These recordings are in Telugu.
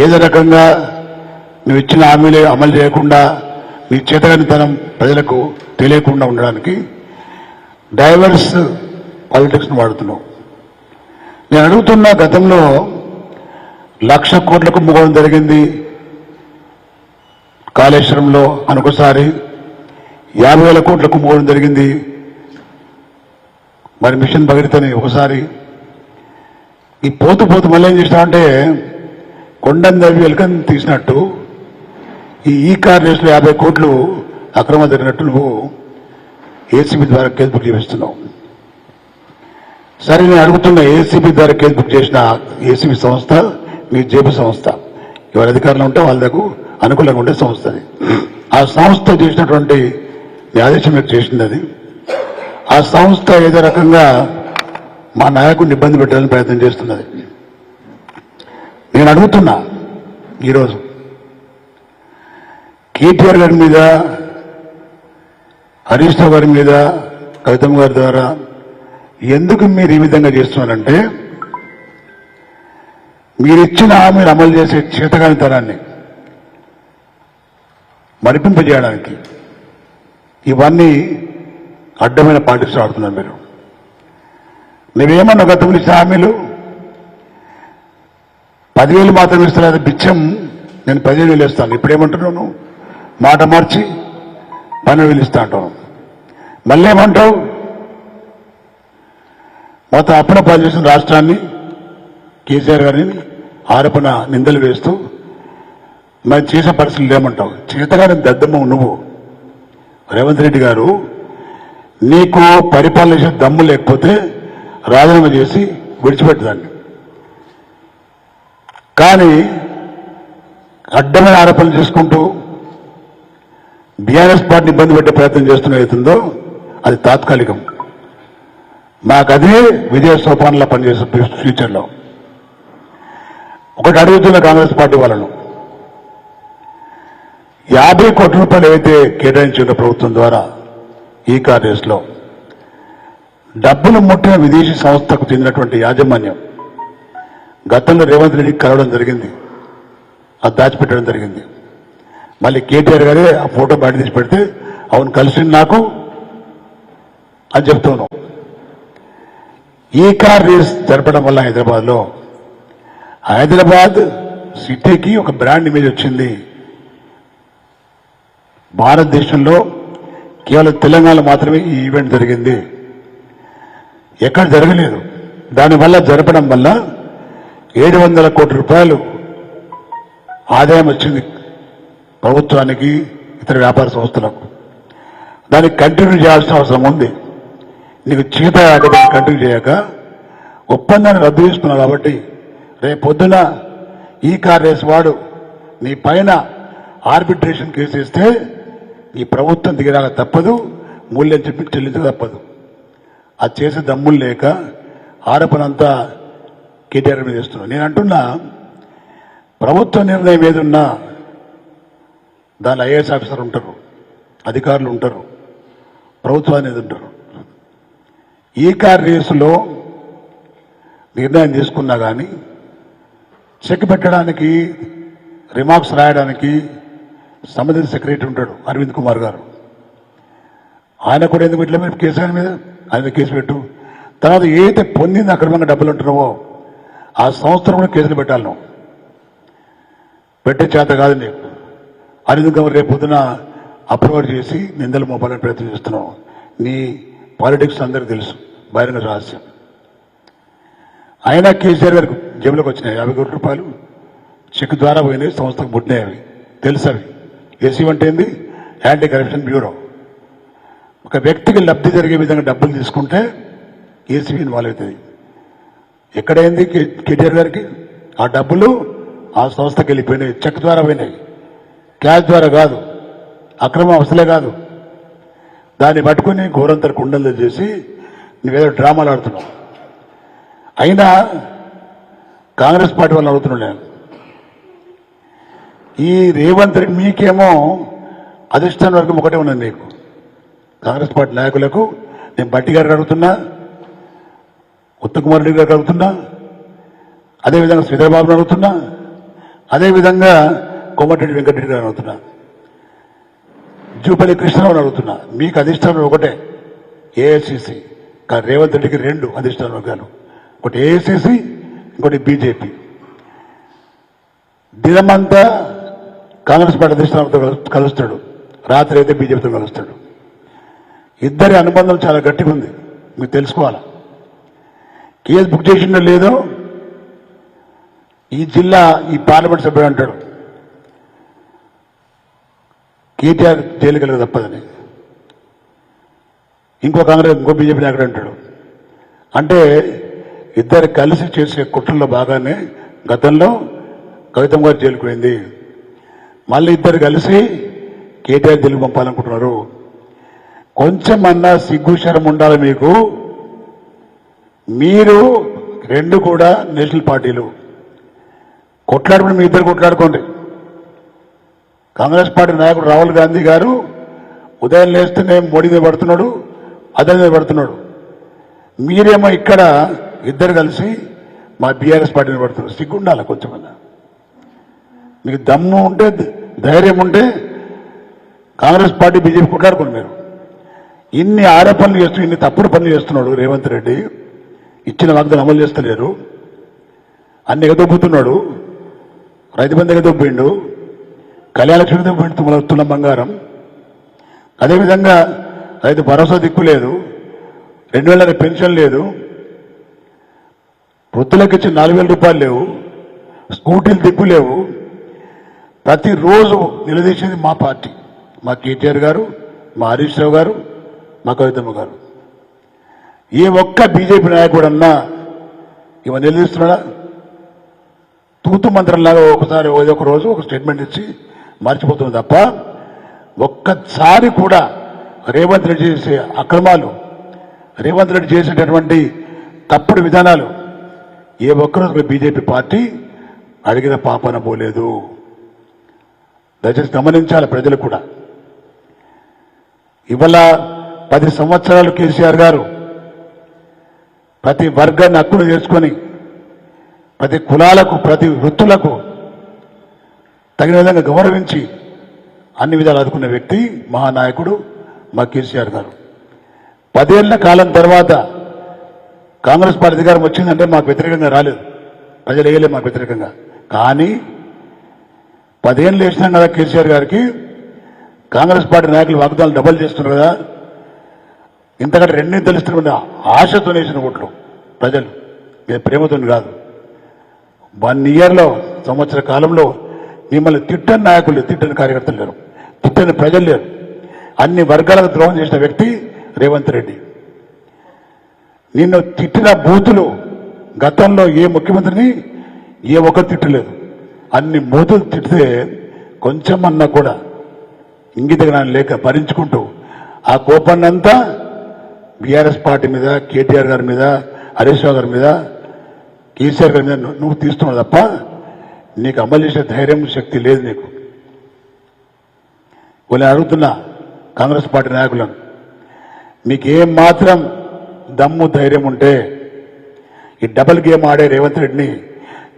ఏదో రకంగా నువ్వు ఇచ్చిన హామీలు అమలు చేయకుండా నీ చేతగానితనం ప్రజలకు తెలియకుండా ఉండడానికి డైవర్స్ పాలిటిక్స్ను వాడుతున్నావు. నేను అడుగుతున్న గతంలో 1,00,000 కోట్లకు కుంభకోణం జరిగింది కాళేశ్వరంలో, అనుకోసారి 50,000 కోట్ల కుంభకోణం జరిగింది మరి మిషన్ భగీరథని ఒకసారి. ఈ పోతు మళ్ళీ ఏం చేసినావంటే కొండను దవ్వి ఎలుకని తీసినట్టు ఈ కార్ రేసులో 50 కోట్లు అక్రమం జరిగినట్టు నువ్వు ఏసీబీ ద్వారా కేసు బుక్ చేపిస్తున్నావు. సరే, నేను అడుగుతున్న ఏసీబీ ద్వారా కేసు బుక్ చేసిన ఏసీబీ సంస్థ మీ జేబీ సంస్థ, ఎవరి అధికారులు ఉంటే వాళ్ళ దగ్గర అనుకూలంగా ఉండే సంస్థ అది. ఆ సంస్థ చేసినటువంటి ఆదేశం మీకు చేసింది అది. ఆ సంస్థ ఏదో రకంగా మా నాయకుడిని ఇబ్బంది పెట్టాలని ప్రయత్నం చేస్తున్నది. నేను అడుగుతున్నా ఈరోజు కేటీఆర్ గారి మీద, హరీష్ రావు గారి మీద, కవితమ్మ గారి ద్వారా ఎందుకు మీరు ఈ విధంగా చేస్తున్నారంటే మీరిచ్చిన హామీలు అమలు చేసే చేతగానితనాన్ని మరిపింపజేయడానికి ఇవన్నీ అడ్డమైన పాలిటిక్స్ ఆడుతున్నారు మీరు. నువ్వేమన్నా గతంలో ఇచ్చిన హామీలు 10,000 మాత్రం ఇస్తున్నా, బిచ్చం నేను 15,000 ఇస్తాను. ఇప్పుడేమంటున్నావు నువ్వు? మాట మార్చి 12,000 ఇస్తా అంటావు. మళ్ళీ ఏమంటావు? మొత్తం అప్పుల పాలు చేసిన రాష్ట్రాన్ని, కేసీఆర్ గారిని ఆరోపణ నిందలు వేస్తూ మరి చేసే పరిస్థితులు లేమంటావు. చేతగానే దద్దమ్మ నువ్వు. రేవంత్ రెడ్డి గారు, నీకు పరిపాలన చేసే దమ్ము లేకపోతే రాజీనామా చేసి విడిచిపెట్టదాన్ని. కానీ అడ్డమైన ఆరోపణలు చేసుకుంటూ బీఆర్ఎస్ పార్టీని ఇబ్బంది పెట్టే ప్రయత్నం చేస్తున్న అవుతుందో అది తాత్కాలికం. మాకు అదే విజయ సోపానంలో పనిచేసే ఫ్యూచర్లో. ఒకటి అడుగుతున్న కాంగ్రెస్ పార్టీ వాళ్ళను, 50 కోట్ల రూపాయలు ఏవైతే కేటాయించిన ప్రభుత్వం ద్వారా ఈ కార్ రేసులో డబ్బులు ముట్టిన విదేశీ సంస్థకు చెందినటువంటి యాజమాన్యం గతంలో రేవంత్ రెడ్డికి కలవడం జరిగింది, అది దాచిపెట్టడం జరిగింది. మళ్ళీ కేటీఆర్ గారే ఆ ఫోటో బయట తీసి పెడితే అవును కలిసి నాకు అని చెప్తున్నాం. ఈ కార్ రేస్ జరపడం వల్ల హైదరాబాద్ సిటీకి ఒక బ్రాండ్ ఇమేజ్ వచ్చింది. భారతదేశంలో కేవలం తెలంగాణ మాత్రమే ఈ ఈవెంట్ జరిగింది, ఎక్కడ జరగలేదు. దానివల్ల జరపడం వల్ల 700 కోట్ల రూపాయలు ఆదాయం వచ్చింది ప్రభుత్వానికి, ఇతర వ్యాపార సంస్థలకు. దానికి కంటిన్యూ చేయాల్సిన అవసరం ఉంది. నీకు చేత కంటిన్యూ చేయక ఒప్పందాన్ని రద్దు చేసుకున్నావు. కాబట్టి రేపు పొద్దున ఈ కార్ రేస్ వాడు నీ పైన ఆర్బిట్రేషన్ కేసు ఇస్తే ఈ ప్రభుత్వం దిగరాక తప్పదు, మూల్యం చెప్పి చెల్లించక తప్పదు. అది చేసే దమ్ములు లేక ఆరోపణంతా కేటీఆర్ మీద చేస్తున్నావు. నేను అంటున్నా, ప్రభుత్వ నిర్ణయం ఏదున్నా దానిలో ఐఏఎస్ ఆఫీసర్ ఉంటారు, అధికారులు ఉంటారు, ప్రభుత్వం అనేది ఉంటారు. ఈ కార్ రేసులో నిర్ణయం తీసుకున్నా కానీ చెక్ పెట్టడానికి, రిమార్క్స్ రాయడానికి సంబంధిత సెక్రటరీ ఉంటాడు అరవింద్ కుమార్ గారు. ఆయన కూడా ఎందుకు ఇట్లా మీరు కేసు మీద ఆయన కేసు పెట్టు. తర్వాత ఏదైతే పొందింది అక్రమంగా డబ్బులు ఉంటున్నావో ఆ సంస్థను కూడా కేసులు పెట్టాలి. నువ్వు పెట్టే చేత కాదు నీకు. అరవింద్ కుమార్ రేపు పొద్దున అప్రూవల్ చేసి నిందలు మోపాలని ప్రయత్నం చేస్తున్నావు. నీ పాలిటిక్స్ అందరికీ తెలుసు, బహిరంగ రహస్యం. అయినా కేసీఆర్ గారికి జేబులోకి వచ్చినాయి 50 కోట్ల రూపాయలు చెక్ ద్వారా పోయినాయి, సంస్థకు పుట్టినాయి. అవి తెలుసు. అవి ఏసీ అంటే ఏంది? Anti corruption bureau. ఒక వ్యక్తికి లబ్ధి జరిగే విధంగా డబ్బులు తీసుకుంటే ఏసీబీ ఇన్వాల్వ్ అవుతుంది. ఎక్కడైంది కేటీఆర్ గారికి? ఆ డబ్బులు ఆ సంస్థకి వెళ్ళిపోయినాయి, చెక్ ద్వారా పోయినాయి, క్యాష్ ద్వారా కాదు, అక్రమం అసలే కాదు. దాన్ని పట్టుకుని ఘోరంతర కుండలు చేసి నువ్వేదో డ్రామాలు ఆడుతున్నావు. అయినా కాంగ్రెస్ పార్టీ వాళ్ళని అడుగుతున్నాను, ఈ రేవంత్ రెడ్డి మీకేమో అధిష్టాన వర్గం ఒకటే ఉన్నది. మీకు కాంగ్రెస్ పార్టీ నాయకులకు నేను బట్టి గారికి అడుగుతున్నా, ఉత్తమ్ కుమార్ రెడ్డి గారికి అడుగుతున్నా, అదేవిధంగా శ్రీధర్ బాబుని అడుగుతున్నా, అదేవిధంగా కోమటిరెడ్డి వెంకటరెడ్డి గారు అడుగుతున్నా, జూపల్లి కృష్ణరావు అడుగుతున్నా, మీకు అధిష్టానం ఒకటే ఏఐసిసి, కానీ రేవంత్ రెడ్డికి 2 అధిష్టాన వర్గాలు, ఒకటి ఏఐసిసి, ఇంకోటి బీజేపీ. దినమంతా కాంగ్రెస్ పార్టీ అధిష్టానంతో కలుస్తాడు, రాత్రి అయితే బీజేపీతో కలుస్తాడు. ఇద్దరి అనుబంధం చాలా గట్టిగా ఉంది, మీకు తెలుసుకోవాలి. కేసు బుక్ చేసిండో లేదో ఈ జిల్లా ఈ పార్లమెంట్ సభ్యుడు అంటాడు కేటీఆర్ జైలుకి వెళ్ళక తప్పదని, ఇంకో బీజేపీ నాయకుడు అంటాడు. అంటే ఇద్దరు కలిసి చేసే కుట్రల్లో భాగానే గతంలో కవితమ్మ గారు జైలుకు పోయింది. మళ్ళీ ఇద్దరు కలిసి కేటీఆర్ జైలుకు పంపాలనుకుంటున్నారు. కొంచెం అన్నా సిగ్గు శరం ఉండాలి మీకు. మీరు 2 కూడా నేషనల్ పార్టీలు కొట్లాడుకుని మీ ఇద్దరు కొట్లాడుకోండి. కాంగ్రెస్ పార్టీ నాయకుడు రాహుల్ గాంధీ గారు ఉదయం లేస్తేనే మోడీ మీద పడుతున్నాడు, అదే మీద పడుతున్నాడు. మీరేమో ఇక్కడ ఇద్దరు కలిసి మా బీఆర్ఎస్ పార్టీ మీద పడుతున్నారు. సిగ్గుండాలి కొంచెమన్నా. మీకు దమ్ము ఉంటే, ధైర్యం ఉంటే కాంగ్రెస్ పార్టీ బీజేపీ కొట్లాడుకోండి. మీరు ఇన్ని ఆరోపణలు చేస్తూ ఇన్ని తప్పుడు పనులు చేస్తున్నాడు రేవంత్ రెడ్డి. ఇచ్చిన వాగ్దానం అమలు చేస్తలేరు, అన్ని ఎగదొబ్బుతున్నాడు. రైతు బంధు ఎగదొబ్బిండు, కళ్యాణ లక్ష్మి ఎగదొబ్బిండు, తులం బంగారం. అదేవిధంగా రైతు భరోసా దిక్కు లేదు, 2000 పెన్షన్ లేదు, వృత్తులకు ఇచ్చిన 4000 రూపాయలు లేవు, స్కూటీలు దిక్కు లేవు. ప్రతిరోజు నిలదీసేది మా పార్టీ, మా కేటీఆర్ గారు, మా హరీష్ రావు గారు, మా కవితమ్మ గారు. ఏ ఒక్క బీజేపీ నాయకుడు అన్నా ఇవ నిలదీస్తున్నాడా? తూతు మంత్రంలాగా ఒకసారి ఒక రోజు ఒక స్టేట్మెంట్ ఇచ్చి మర్చిపోతుంది తప్ప ఒక్కసారి కూడా రేవంత్ రెడ్డి చేసే అక్రమాలు, రేవంత్ రెడ్డి చేసేటటువంటి తప్పుడు విధానాలు ఏ ఒక్కరోజు బీజేపీ పార్టీ అడిగిన పాపన పోలేదు. దయచేసి గమనించాలి ప్రజలు కూడా. ఇవాళ 10 సంవత్సరాలు కేసీఆర్ గారు ప్రతి వర్గాన్ని హక్కును చేసుకొని ప్రతి కులాలకు, ప్రతి వృత్తులకు తగిన విధంగా గౌరవించి అన్ని విధాలు ఆదుకున్న వ్యక్తి మహానాయకుడు మా కేసీఆర్ గారు. 10 ఏళ్ల కాలం తర్వాత కాంగ్రెస్ పార్టీ అధికారం వచ్చిందంటే మాకు వ్యతిరేకంగా రాలేదు, ప్రజలు వేయలేదు మాకు వ్యతిరేకంగా. కానీ 10 ఏళ్ళు వేసినాం కదా కేసీఆర్ గారికి. కాంగ్రెస్ పార్టీ నాయకులు వాగ్దానాలు డబల్ చేస్తున్నారు కదా, ఇంతకంటే 2 తెలుస్తున్న ఆశతో వేసిన ఓట్లు ప్రజలు, మీద ప్రేమతో కాదు. 1 ఇయర్లో, సంవత్సర కాలంలో మిమ్మల్ని తిట్టని నాయకులు, తిట్టని కార్యకర్తలు లేరు, తిట్టని ప్రజలు లేరు. అన్ని వర్గాలకు ద్రోహం చేసిన వ్యక్తి రేవంత్ రెడ్డి. నిన్ను తిట్టిన బూతులు గతంలో ఏ ముఖ్యమంత్రిని ఏ ఒక్కరు తిట్టలేదు. అన్ని బూతులు తిట్టితే కొంచెం అన్నా కూడా ఇంగిత జ్ఞానం లేక భరించుకుంటూ ఆ కోపాన్నంతా బీఆర్ఎస్ పార్టీ మీద, కేటీఆర్ గారి మీద, హరీష్ రావు గారి మీద, కేసీఆర్ గారి మీద నువ్వు తీస్తున్నావు తప్ప నీకు అమలు చేసే ధైర్యం, శక్తి లేదు నీకు. వాళ్ళని అడుగుతున్నా కాంగ్రెస్ పార్టీ నాయకులను, మీకు ఏం మాత్రం దమ్ము ధైర్యం ఉంటే ఈ డబుల్ గేమ్ ఆడే రేవంత్ రెడ్డిని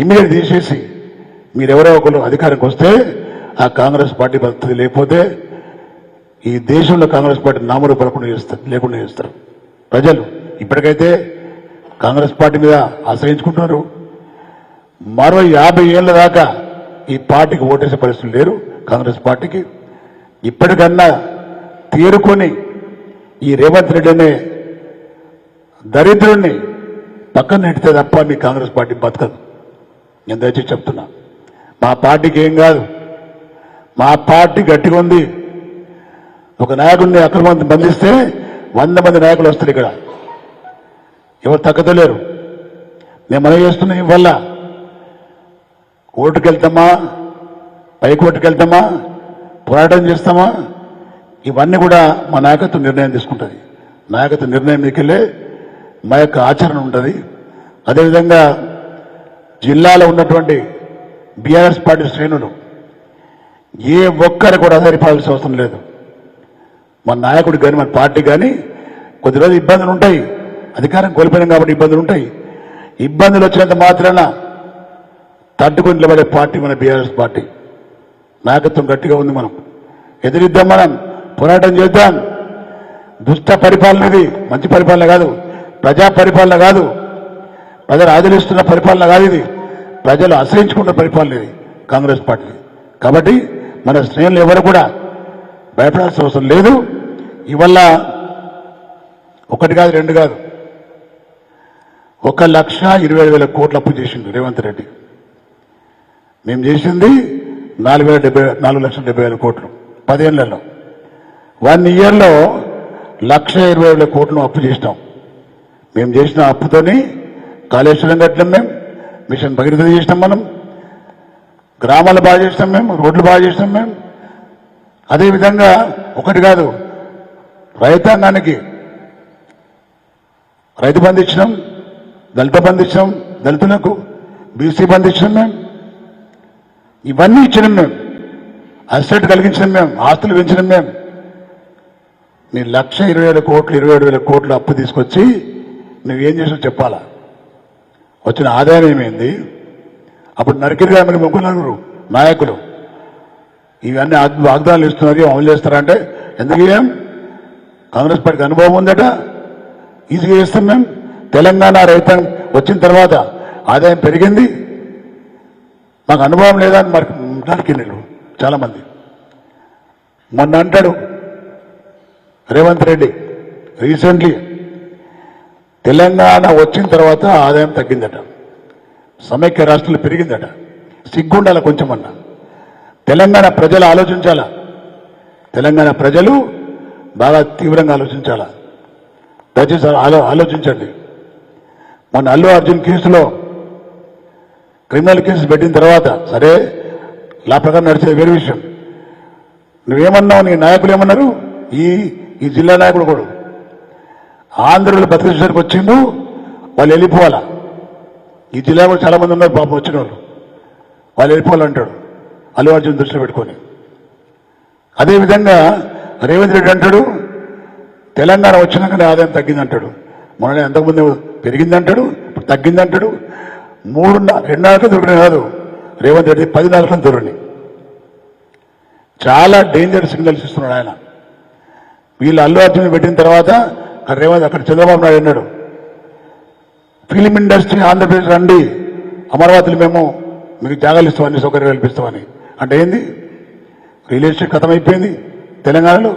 ఇమీడియట్ తీసేసి మీరెవరో ఒకరు అధికారానికి వస్తే ఆ కాంగ్రెస్ పార్టీ బతుకుతుంది. లేకపోతే ఈ దేశంలో కాంగ్రెస్ పార్టీ నామరు లేకుండా చేస్తారు ప్రజలు. ఇప్పటికైతే కాంగ్రెస్ పార్టీ మీద ఆశ్రయించుకుంటున్నారు. మరో 50 ఏళ్ల దాకా ఈ పార్టీకి ఓటేసే పరిస్థితులు లేరు కాంగ్రెస్ పార్టీకి. ఇప్పటికన్నా తేరుకొని ఈ రేవంత్ రెడ్డి అనే దరిద్రుణ్ణి పక్కన నెట్టితే తప్ప మీ కాంగ్రెస్ పార్టీ బతకదు. నేను దయచేసి చెప్తున్నా, మా పార్టీకి ఏం కాదు, మా పార్టీ గట్టిగా ఉంది. ఒక నాయకుడిని అక్రమాన్ని బంధిస్తే 100 మంది నాయకులు వస్తారు ఇక్కడ, ఎవరు తగ్గలేరు. నేను మనం చేస్తున్నా వల్ల కోర్టుకు వెళ్తామా, పైకోర్టుకు వెళ్తామా, పోరాటం చేస్తామా, ఇవన్నీ కూడా మా నాయకత్వం నిర్ణయం తీసుకుంటుంది. నాయకత్వ నిర్ణయం మీకెళ్ళే మా యొక్క ఆచరణ ఉంటుంది. అదేవిధంగా జిల్లాలో ఉన్నటువంటి బీఆర్ఎస్ పార్టీ శ్రేణులు ఏ ఒక్కరు కూడా ఆధారపడాల్సిన అవసరం లేదు. మన నాయకుడు కానీ మన పార్టీ కానీ కొద్ది రోజులు ఇబ్బందులు ఉంటాయి, అధికారం కోల్పోయినాం కాబట్టి ఇబ్బందులు ఉంటాయి. ఇబ్బందులు వచ్చినంత మాత్రాన తట్టుకుని నిలబడే పార్టీ మన బీఆర్ఎస్ పార్టీ. నాయకత్వం గట్టిగా ఉంది. మనం ఎదిరిద్దాం, మనం పోరాటం చేద్దాం. దుష్ట పరిపాలన ఇది, మంచి పరిపాలన కాదు, ప్రజా పరిపాలన కాదు, ప్రజలు ఆదరిస్తున్న పరిపాలన కాదు, ఇది ప్రజలు ఆశ్రయించుకున్న పరిపాలన ఇది కాంగ్రెస్ పార్టీ. కాబట్టి మన శ్రేణులు ఎవరు కూడా భయపడాల్సిన అవసరం లేదు. ఇవల్ల ఒకటి కాదు, రెండు కాదు, 1,27,000 కోట్లు అప్పు చేసింది రేవంత్ రెడ్డి. మేము చేసింది 4,70,000 కోట్లు 10 ఏళ్లలో. 1 ఇయర్లో 1,20,000 కోట్లు అప్పు చేసినాం. మేము చేసిన అప్పుతోని కాళేశ్వరం కట్టినాం, మేము మిషన్ భగీరథ చేసినాం, మనం గ్రామాలు బాగా చేసినాం, మేము రోడ్లు బాగా చేసినాం. మేము అదేవిధంగా ఒకటి కాదు, రైతాంగానికి రైతు బంధు ఇచ్చినాం, దళిత బంధు ఇచ్చినాం, దళితులకు బీసీ బంధు ఇచ్చినాం, మేము ఇవన్నీ ఇచ్చినాం, మేము అసెట్ కలిగించినాం, మేము ఆస్తులు పెంచినాం. మేము నీ 1,20,000 కోట్లు 27,000 కోట్లు అప్పు తీసుకొచ్చి నువ్వేం చేసావు చెప్పాలా? వచ్చిన ఆదాయం ఏమైంది? అప్పుడు నరికిరిగా మనకి ముగ్గురు నాయకులు ఇవన్నీ వాగ్దానాలు ఇస్తున్నారు, అమలు చేస్తారంటే ఎందుకు ఏం? కాంగ్రెస్ పార్టీకి అనుభవం ఉందట, ఈజీగా చేస్తాం. మేము తెలంగాణ రైతాంగం వచ్చిన తర్వాత ఆదాయం పెరిగింది, మాకు అనుభవం లేదా అని మరి నరికిండ్రు చాలా మంది. మొన్న అంటాడు రేవంత్ రెడ్డి రీసెంట్లీ, తెలంగాణ వచ్చిన తర్వాత ఆదాయం తగ్గిందట, సమైక్య రాష్ట్రాలు పెరిగిందట. సిగ్గుండాల కొంచెం అన్న. తెలంగాణ ప్రజలు ఆలోచించాలా, తెలంగాణ ప్రజలు బాగా తీవ్రంగా ఆలోచించాలా. దయచేసి ఆలోచించండి. మొన్న అల్లు అర్జున్ కేసులో క్రిమినల్ కేసు పెట్టిన తర్వాత సరే లా ప్రకారం నడిచేది వేరే విషయం. నువ్వేమన్నావు, నీ నాయకులు ఏమన్నారు? ఈ జిల్లా నాయకుడు కూడా ఆంధ్రలో బతికేసరికి వచ్చిండు, వాళ్ళు వెళ్ళిపోవాలా. ఈ జిల్లా కూడా చాలా మంది ఉన్నారు పాపం వచ్చిన వాళ్ళు వెళ్ళిపోవాలంటాడు అల్లు అర్జున్ దృష్టిలో పెట్టుకొని. అదేవిధంగా రేవంత్ రెడ్డి అంటాడు తెలంగాణ వచ్చినాకనే ఆదాయం తగ్గిందంటాడు. మొన్న ఎంతకుముందు పెరిగిందంటాడు, ఇప్పుడు తగ్గిందంటాడు. 2 దొరికిన కాదు రేవంత్ రెడ్డి 10 దొరికినాయి. చాలా డేంజర్ సిగ్నల్స్ ఇస్తున్నాడు ఆయన. వీళ్ళు అల్లు అర్జున్ పెట్టిన తర్వాత రేవంత్ అక్కడ చంద్రబాబు నాయుడు అన్నాడు ఫిలిం ఇండస్ట్రీ ఆంధ్రప్రదేశ్ రండి, అమరావతిలో మేము మీకు జాగాలు ఇస్తామని, సౌకర్యాలు కల్పిస్తామని. అంటే ఏంది? రియల్ ఎస్టేట్ ఖతమైపోయింది తెలంగాణలో,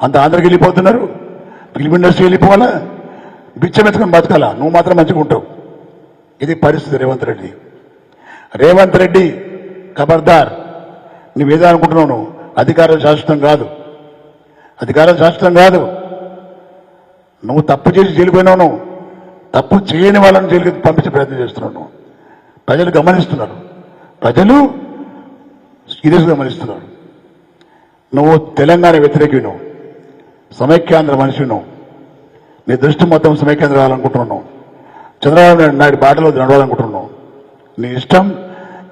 అంత ఆంధ్రకి వెళ్ళిపోతున్నారు. ఫిలిం ఇండస్ట్రీ వెళ్ళిపోవాలా, బిచ్చమెత్తుకొని బతకాలా, నువ్వు మాత్రం మంచిగా ఉంటావు. ఇది పరిస్థితి రేవంత్ రెడ్డి. రేవంత్ రెడ్డి ఖబర్దార్, నువ్వేదో అనుకుంటున్నావు, నువ్వు అధికారం శాశ్వతం కాదు, అధికారం శాశ్వతం కాదు. నువ్వు తప్పు చేసి జైలుపోయినావు, నువ్వు తప్పు చేయని వాళ్ళని జైలుకి పంపించే ప్రయత్నం చేస్తున్నావు. నువ్వు ప్రజలు గమనిస్తున్నారు, ప్రజలు సీరియస్గా గమనిస్తున్నారు. నువ్వు తెలంగాణ వ్యతిరేకి, నువ్వు సమైక్యాంధ్ర మనిషి, నువ్వు నీ దృష్టి మొత్తం సమైక్యాంధ్ర రావాలనుకుంటున్నావు, చంద్రబాబు నాయుడు బాటలో నడవాలనుకుంటున్నావు, నీ ఇష్టం.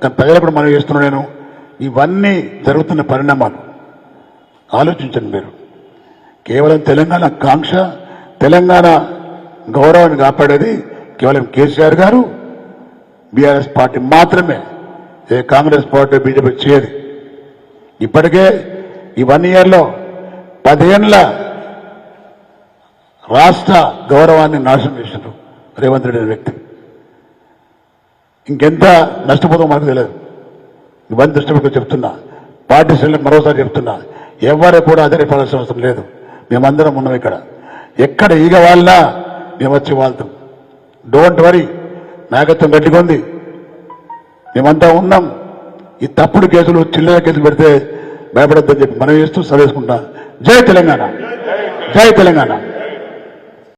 కానీ ప్రజలకు కూడా మనం చేస్తున్నాను నేను. ఇవన్నీ జరుగుతున్న పరిణామాలు ఆలోచించండి మీరు. కేవలం తెలంగాణ కాంక్ష, తెలంగాణ గౌరవాన్ని కాపాడేది కేవలం కేసీఆర్ గారు, బీఆర్ఎస్ పార్టీ మాత్రమే. ఏ కాంగ్రెస్ పార్టీ బీజేపీ చేయదు. ఇప్పటికే ఈ 1 ఇయర్లో 10 ఏళ్ల రాష్ట్ర గౌరవాన్ని నాశనం చేసినారు రేవంత్ రెడ్డి అనే వ్యక్తి. ఇంకెంత నష్టపోతామో మనకు తెలియదు. ఇవన్నీ దృష్టి పెట్టుకుని చెప్తున్నా, పార్టీ శ్రేణులకు మరోసారి చెప్తున్నా, ఎవరు కూడా ఆధారపడాల్సిన అవసరం లేదు. మేమందరం ఉన్నాం ఇక్కడ. ఎక్కడ ఈగ వాళ్ళనా మేము వచ్చి వాళ్తాం. డోంట్ వరీ, నాయకత్వం గట్టిగా ఉంది, మేమంతా ఉన్నాం. ఈ తప్పుడు కేసులు, చిల్లర కేసులు పెడితే భయపడొద్దని చెప్పి మనం చేస్తూ సర్వేసుకుంటా. జై తెలంగాణ, జై తెలంగాణ.